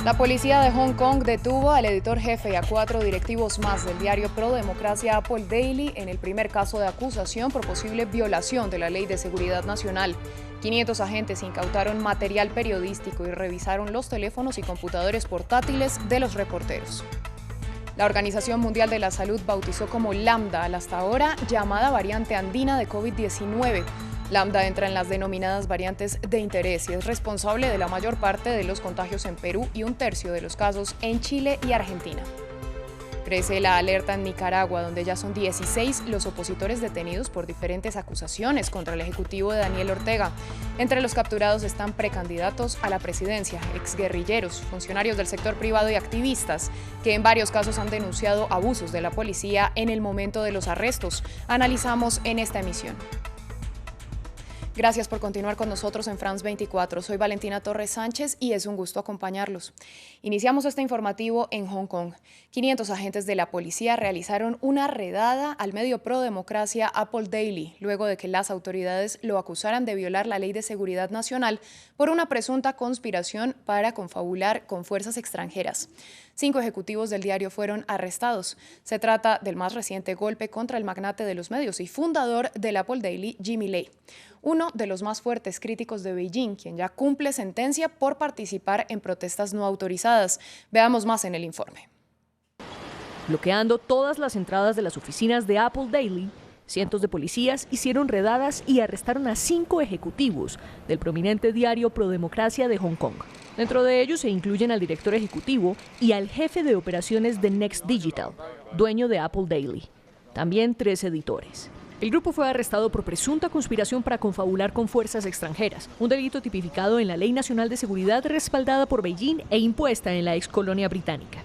La policía de Hong Kong detuvo al editor jefe y a 4 directivos más del diario pro democracia Apple Daily en el primer caso de acusación por posible violación de la Ley de Seguridad Nacional. 500 agentes incautaron material periodístico y revisaron los teléfonos y computadores portátiles de los reporteros. La Organización Mundial de la Salud bautizó como Lambda a la hasta ahora llamada variante andina de COVID-19. Lambda entra en las denominadas variantes de interés y es responsable de la mayor parte de los contagios en Perú y 1/3 de los casos en Chile y Argentina. Crece la alerta en Nicaragua, donde ya son 16 los opositores detenidos por diferentes acusaciones contra el ejecutivo de Daniel Ortega. Entre los capturados están precandidatos a la presidencia, exguerrilleros, funcionarios del sector privado y activistas, que en varios casos han denunciado abusos de la policía en el momento de los arrestos. Analizamos en esta emisión. Gracias por continuar con nosotros en France 24. Soy Valentina Torres Sánchez y es un gusto acompañarlos. Iniciamos este informativo en Hong Kong. 500 agentes de la policía realizaron una redada al medio pro democracia Apple Daily, luego de que las autoridades lo acusaran de violar la Ley de Seguridad Nacional por una presunta conspiración para confabular con fuerzas extranjeras. 5 ejecutivos del diario fueron arrestados. Se trata del más reciente golpe contra el magnate de los medios y fundador del Apple Daily, Jimmy Lai, uno de los más fuertes críticos de Beijing, quien ya cumple sentencia por participar en protestas no autorizadas. Veamos más en el informe. Bloqueando todas las entradas de las oficinas de Apple Daily, cientos de policías hicieron redadas y arrestaron a 5 ejecutivos del prominente diario Pro Democracia de Hong Kong. Dentro de ellos se incluyen al director ejecutivo y al jefe de operaciones de Next Digital, dueño de Apple Daily. También 3 editores. El grupo fue arrestado por presunta conspiración para confabular con fuerzas extranjeras, un delito tipificado en la Ley Nacional de Seguridad respaldada por Beijing e impuesta en la excolonia británica.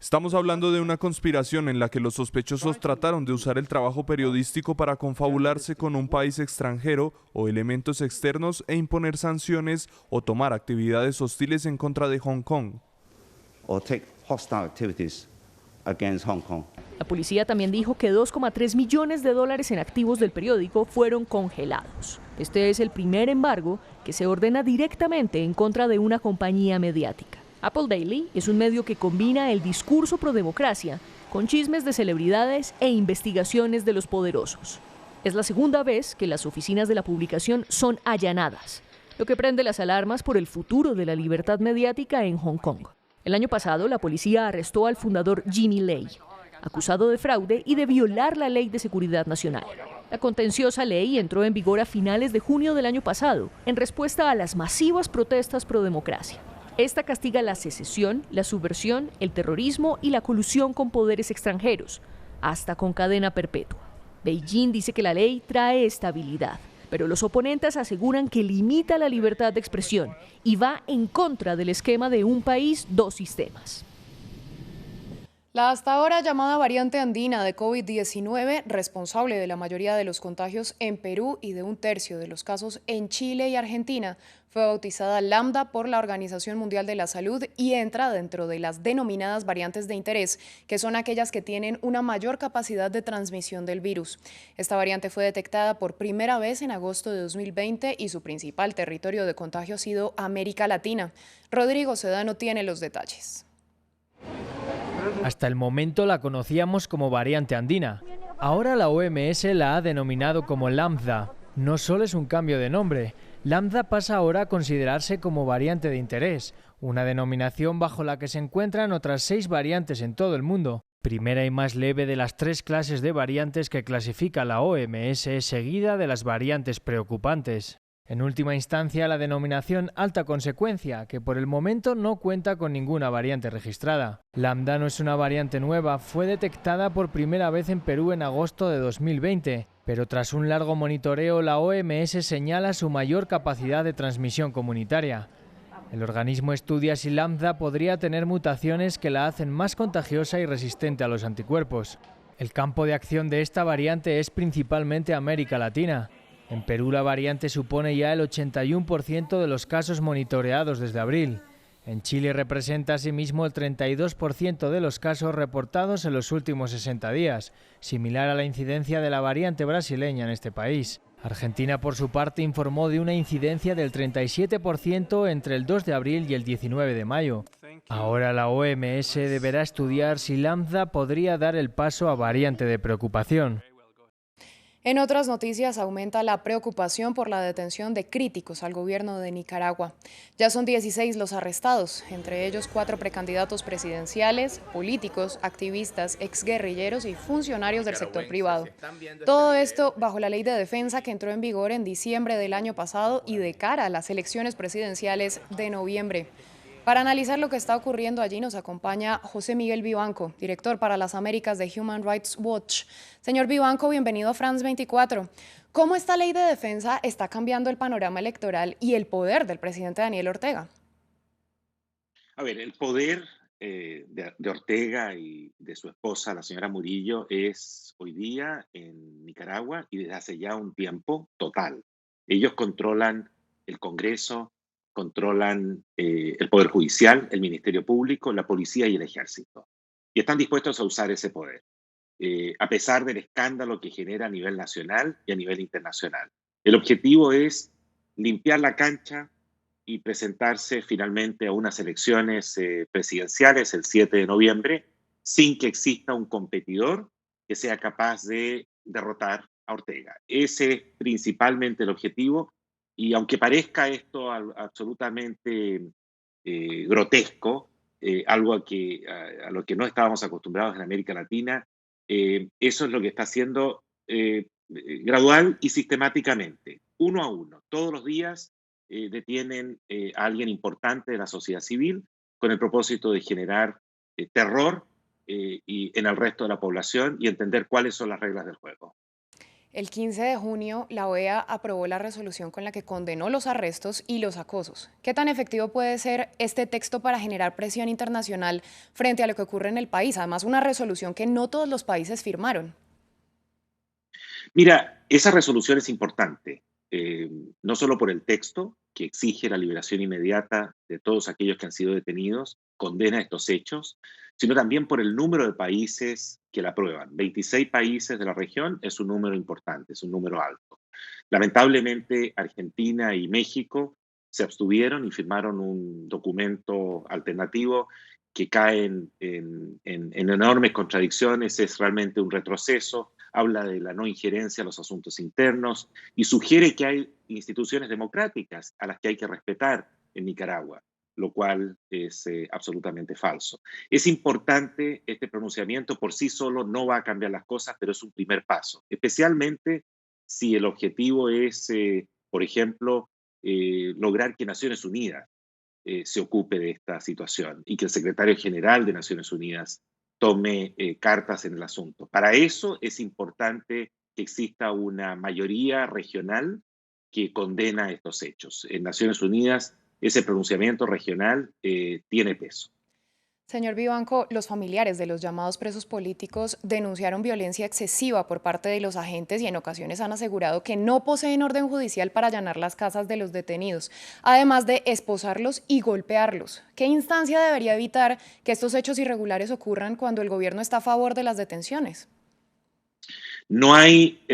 Estamos hablando de una conspiración en la que los sospechosos trataron de usar el trabajo periodístico para confabularse con un país extranjero o elementos externos e imponer sanciones o tomar actividades hostiles en contra de Hong Kong. La policía también dijo que 2,3 millones de dólares en activos del periódico fueron congelados. Este es el primer embargo que se ordena directamente en contra de una compañía mediática. Apple Daily es un medio que combina el discurso pro democracia con chismes de celebridades e investigaciones de los poderosos. Es la segunda vez que las oficinas de la publicación son allanadas, lo que prende las alarmas por el futuro de la libertad mediática en Hong Kong. El año pasado, la policía arrestó al fundador Jimmy Lai, acusado de fraude y de violar la Ley de Seguridad Nacional. La contenciosa ley entró en vigor a finales de junio del año pasado, en respuesta a las masivas protestas pro democracia. Esta castiga la secesión, la subversión, el terrorismo y la colusión con poderes extranjeros, hasta con cadena perpetua. Beijing dice que la ley trae estabilidad, pero los oponentes aseguran que limita la libertad de expresión y va en contra del esquema de un país, 2 sistemas. La hasta ahora llamada variante andina de COVID-19, responsable de la mayoría de los contagios en Perú y de 1/3 de los casos en Chile y Argentina, fue bautizada Lambda por la Organización Mundial de la Salud y entra dentro de las denominadas variantes de interés, que son aquellas que tienen una mayor capacidad de transmisión del virus. Esta variante fue detectada por primera vez en agosto de 2020 y su principal territorio de contagio ha sido América Latina. Rodrigo Sedano tiene los detalles. Hasta el momento la conocíamos como variante andina. Ahora la OMS la ha denominado como Lambda. No solo es un cambio de nombre, Lambda pasa ahora a considerarse como variante de interés, una denominación bajo la que se encuentran otras 6 variantes en todo el mundo. Primera y más leve de las 3 clases de variantes que clasifica la OMS, seguida de las variantes preocupantes. En última instancia, la denominación alta consecuencia, que por el momento no cuenta con ninguna variante registrada. Lambda no es una variante nueva, fue detectada por primera vez en Perú en agosto de 2020, pero tras un largo monitoreo la OMS señala su mayor capacidad de transmisión comunitaria. El organismo estudia si Lambda podría tener mutaciones que la hacen más contagiosa y resistente a los anticuerpos. El campo de acción de esta variante es principalmente América Latina. En Perú la variante supone ya el 81% de los casos monitoreados desde abril. En Chile representa asimismo el 32% de los casos reportados en los últimos 60 días, similar a la incidencia de la variante brasileña en este país. Argentina, por su parte, informó de una incidencia del 37% entre el 2 de abril y el 19 de mayo. Ahora la OMS deberá estudiar si Lambda podría dar el paso a variante de preocupación. En otras noticias, aumenta la preocupación por la detención de críticos al gobierno de Nicaragua. Ya son 16 los arrestados, entre ellos 4 precandidatos presidenciales, políticos, activistas, exguerrilleros y funcionarios del sector privado. Todo esto bajo la ley de defensa que entró en vigor en diciembre del año pasado y de cara a las elecciones presidenciales de noviembre. Para analizar lo que está ocurriendo allí nos acompaña José Miguel Vivanco, director para las Américas de Human Rights Watch. Señor Vivanco, bienvenido a France 24. ¿Cómo esta ley de defensa está cambiando el panorama electoral y el poder del presidente Daniel Ortega? A ver, el poder de Ortega y de su esposa, la señora Murillo, es hoy día en Nicaragua y desde hace ya un tiempo total. Ellos controlan el Congreso, controlan el Poder Judicial, el Ministerio Público, la Policía y el Ejército. Y están dispuestos a usar ese poder, a pesar del escándalo que genera a nivel nacional y a nivel internacional. El objetivo es limpiar la cancha y presentarse finalmente a unas elecciones presidenciales el 7 de noviembre sin que exista un competidor que sea capaz de derrotar a Ortega. Ese es principalmente el objetivo. Y aunque parezca esto absolutamente grotesco, algo a lo que no estábamos acostumbrados en América Latina, eso es lo que está haciendo gradual y sistemáticamente, uno a uno. Todos los días detienen a alguien importante de la sociedad civil con el propósito de generar terror y en el resto de la población y entender cuáles son las reglas del juego. El 15 de junio, la OEA aprobó la resolución con la que condenó los arrestos y los acosos. ¿Qué tan efectivo puede ser este texto para generar presión internacional frente a lo que ocurre en el país? Además, una resolución que no todos los países firmaron. Mira, esa resolución es importante, no solo por el texto, que exige la liberación inmediata de todos aquellos que han sido detenidos, condena estos hechos, sino también por el número de países que la aprueban. 26 países de la región es un número importante, es un número alto. Lamentablemente, Argentina y México se abstuvieron y firmaron un documento alternativo que cae en enormes contradicciones, es realmente un retroceso, habla de la no injerencia a los asuntos internos y sugiere que hay instituciones democráticas a las que hay que respetar en Nicaragua, lo cual es absolutamente falso. Es importante este pronunciamiento, por sí solo no va a cambiar las cosas, pero es un primer paso, especialmente si el objetivo es, por ejemplo, lograr que Naciones Unidas se ocupe de esta situación y que el secretario general de Naciones Unidas tome cartas en el asunto. Para eso es importante que exista una mayoría regional que condena estos hechos. En Naciones Unidas ese pronunciamiento regional tiene peso. Señor Vivanco, los familiares de los llamados presos políticos denunciaron violencia excesiva por parte de los agentes y en ocasiones han asegurado que no poseen orden judicial para allanar las casas de los detenidos, además de esposarlos y golpearlos. ¿Qué instancia debería evitar que estos hechos irregulares ocurran cuando el gobierno está a favor de las detenciones? No hay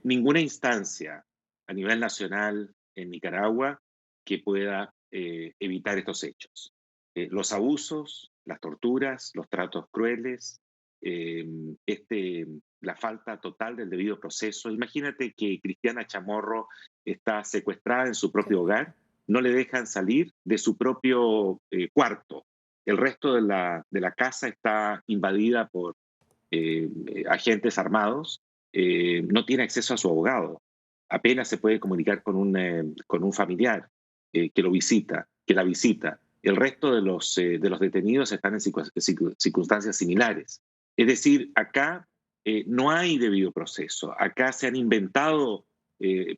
ninguna instancia a nivel nacional en Nicaragua que pueda evitar estos hechos. Los abusos, las torturas, los tratos crueles, la falta total del debido proceso. Imagínate que Cristiana Chamorro está secuestrada en su propio hogar, no le dejan salir de su propio cuarto. El resto de la casa está invadida por agentes armados, no tiene acceso a su abogado, apenas se puede comunicar con un familiar que lo visita, que la visita. El resto de los detenidos están en circunstancias similares. Es decir, acá no hay debido proceso. Acá se han inventado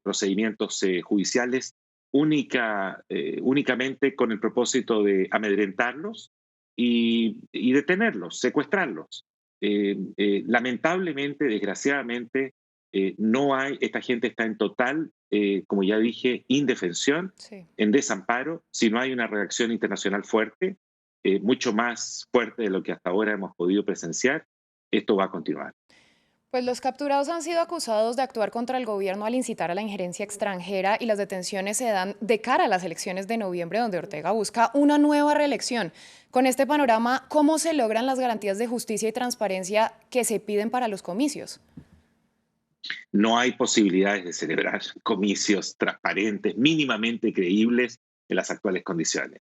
procedimientos judiciales únicamente con el propósito de amedrentarlos y detenerlos, secuestrarlos. Lamentablemente, desgraciadamente, esta gente está en total, como ya dije, indefensión, sí, en desamparo, si no hay una reacción internacional fuerte, mucho más fuerte de lo que hasta ahora hemos podido presenciar, esto va a continuar. Pues los capturados han sido acusados de actuar contra el gobierno al incitar a la injerencia extranjera y las detenciones se dan de cara a las elecciones de noviembre, donde Ortega busca una nueva reelección. Con este panorama, ¿cómo se logran las garantías de justicia y transparencia que se piden para los comicios? No hay posibilidades de celebrar comicios transparentes, mínimamente creíbles en las actuales condiciones.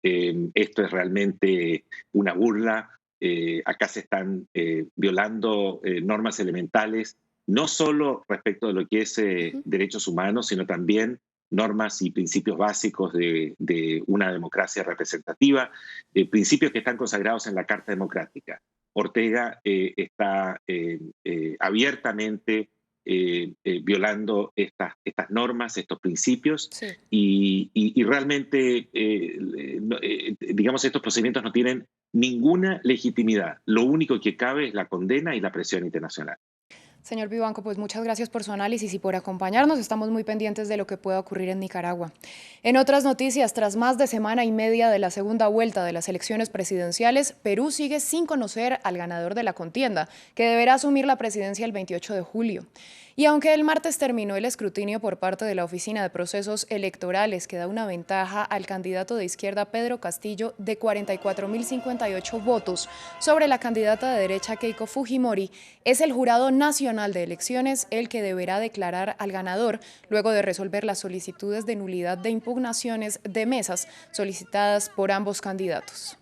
Esto es realmente una burla. Acá se están violando normas elementales, no solo respecto de lo que es derechos humanos, sino también normas y principios básicos de una democracia representativa, principios que están consagrados en la Carta Democrática. Ortega está abiertamente violando estas normas, estos principios, Sí. y realmente, digamos, estos procedimientos no tienen ninguna legitimidad. Lo único que cabe es la condena y la presión internacional. Señor Vivanco, pues muchas gracias por su análisis y por acompañarnos. Estamos muy pendientes de lo que pueda ocurrir en Nicaragua. En otras noticias, tras más de semana y media de la segunda vuelta de las elecciones presidenciales, Perú sigue sin conocer al ganador de la contienda, que deberá asumir la presidencia el 28 de julio. Y aunque el martes terminó el escrutinio por parte de la Oficina de Procesos Electorales, que da una ventaja al candidato de izquierda Pedro Castillo de 44.058 votos sobre la candidata de derecha Keiko Fujimori, es el Jurado Nacional de Elecciones el que deberá declarar al ganador luego de resolver las solicitudes de nulidad de impugnaciones de mesas solicitadas por ambos candidatos.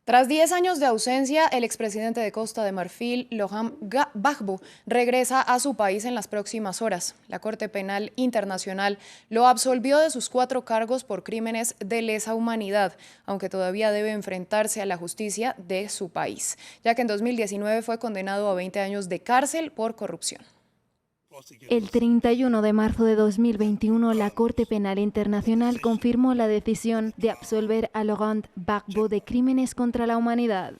Tras 10 años de ausencia, el expresidente de Costa de Marfil, Laurent Gbagbo, regresa a su país en las próximas horas. La Corte Penal Internacional lo absolvió de sus 4 cargos por crímenes de lesa humanidad, aunque todavía debe enfrentarse a la justicia de su país, ya que en 2019 fue condenado a 20 años de cárcel por corrupción. El 31 de marzo de 2021, la Corte Penal Internacional confirmó la decisión de absolver a Laurent Gbagbo de crímenes contra la humanidad.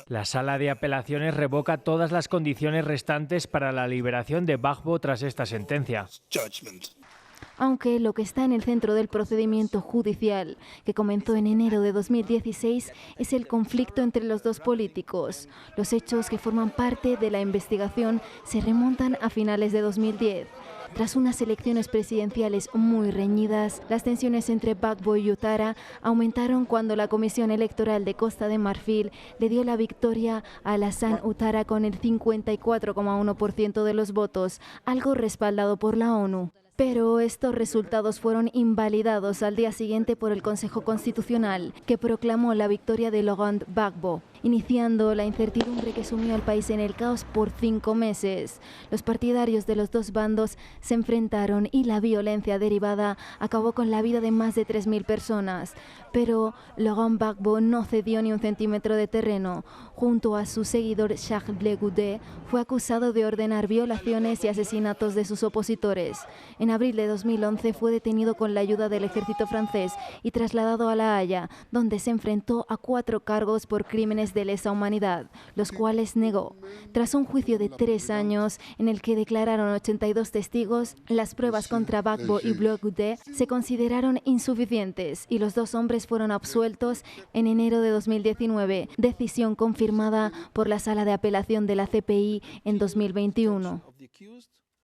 La Sala de Apelaciones revoca todas las condiciones restantes para la liberación de Gbagbo tras esta sentencia. Aunque lo que está en el centro del procedimiento judicial, que comenzó en enero de 2016, es el conflicto entre los dos políticos. Los hechos que forman parte de la investigación se remontan a finales de 2010. Tras unas elecciones presidenciales muy reñidas, las tensiones entre Gbagbo y Ouattara aumentaron cuando la Comisión Electoral de Costa de Marfil le dio la victoria a Alassane Ouattara con el 54,1% de los votos, algo respaldado por la ONU. Pero estos resultados fueron invalidados al día siguiente por el Consejo Constitucional, que proclamó la victoria de Laurent Gbagbo, iniciando la incertidumbre que sumió al país en el caos por 5 meses. Los partidarios de los dos bandos se enfrentaron y la violencia derivada acabó con la vida de más de 3.000 personas. Pero Laurent Gbagbo no cedió ni un centímetro de terreno. Junto a su seguidor Charles Blé Goudet, fue acusado de ordenar violaciones y asesinatos de sus opositores. En abril de 2011 fue detenido con la ayuda del ejército francés y trasladado a La Haya, donde se enfrentó a 4 cargos por crímenes de lesa humanidad, los cuales negó. Tras un juicio de 3 años, en el que declararon 82 testigos, las pruebas contra Gbagbo y Blé Goudet se consideraron insuficientes y los dos hombres fueron absueltos en enero de 2019, decisión confirmada por la Sala de Apelación de la CPI en 2021.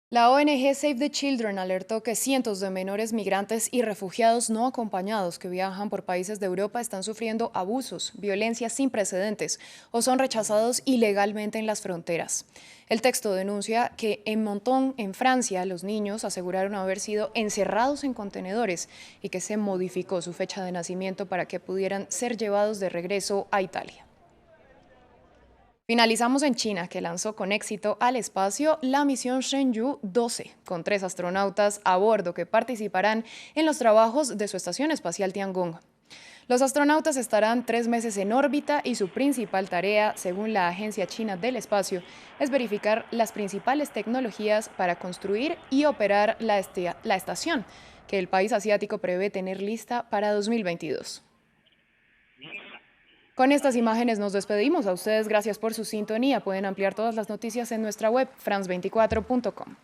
La ONG Save the Children alertó que cientos de menores migrantes y refugiados no acompañados que viajan por países de Europa están sufriendo abusos, violencia sin precedentes o son rechazados ilegalmente en las fronteras. El texto denuncia que en Menton, en Francia, los niños aseguraron haber sido encerrados en contenedores y que se modificó su fecha de nacimiento para que pudieran ser llevados de regreso a Italia. Finalizamos en China, que lanzó con éxito al espacio la misión Shenzhou 12, con 3 astronautas a bordo que participarán en los trabajos de su estación espacial Tiangong. Los astronautas estarán 3 meses en órbita y su principal tarea, según la Agencia China del Espacio, es verificar las principales tecnologías para construir y operar la estación, que el país asiático prevé tener lista para 2022. Con estas imágenes nos despedimos. A ustedes, gracias por su sintonía. Pueden ampliar todas las noticias en nuestra web, france24.com.